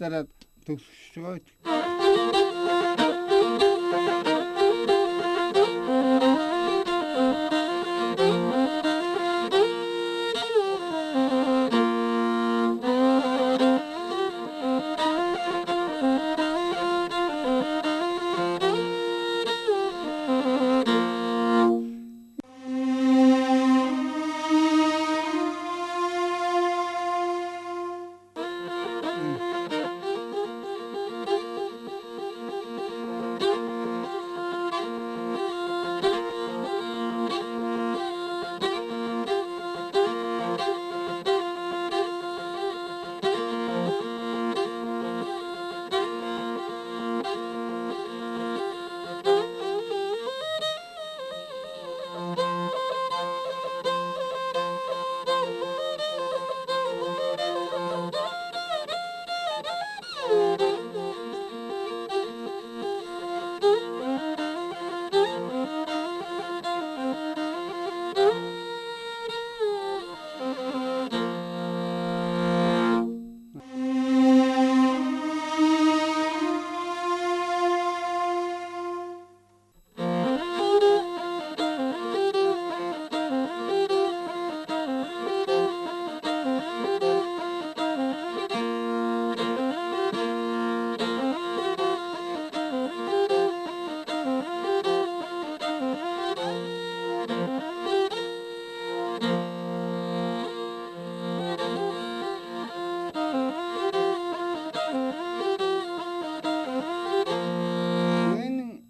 дараад төгсөж байгаа.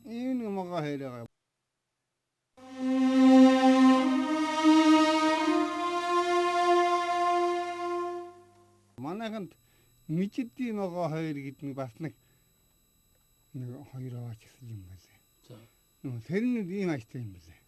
Энэ мага хэрэг. Манайханд мижидийн ногоо хоёр гэдэг нь бас нэг хоёр аваач гэсэн юм байлээ. За. Сэрнүүд ийм ажтай юм байлээ.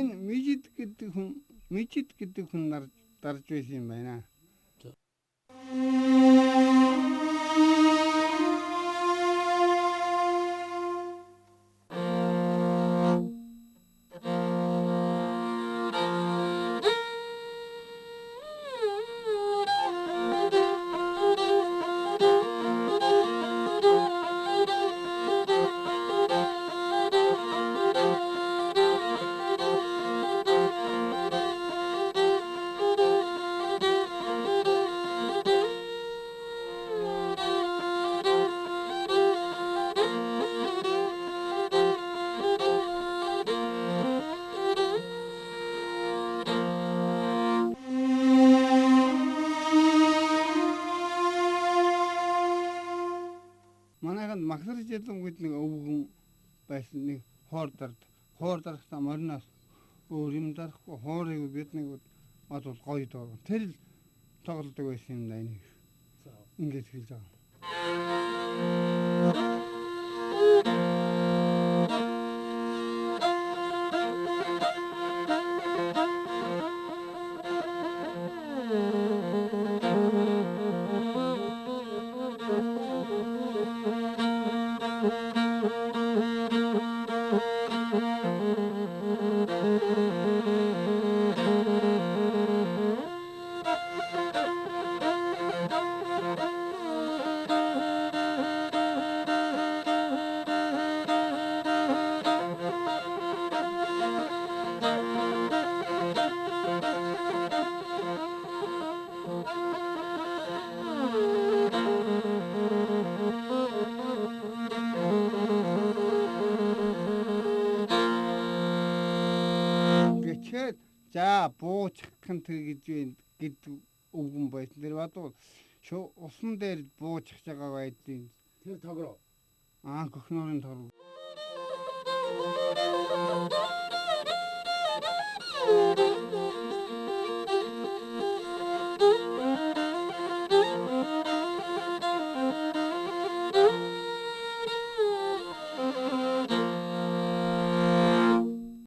Энэ мижид гэдэг хүн дарж байсан юм байна. Манайханд магсар жилэнгүүд нэг өвгөн байсан нэг хоор дарахтаа мориноос өөр юм дарахгүй хоорыг бид нэг бодвол гоё доо. Тэр л тоглодог байсан юм даа энийг. Ингээд хэлж байгаа. За буучих гэн гэж гэдэг өвгөн байсан. Тэр бадуу усан дээр буучих байгаа байдیں۔ Тэр тогроо. Көхнөрийн торг.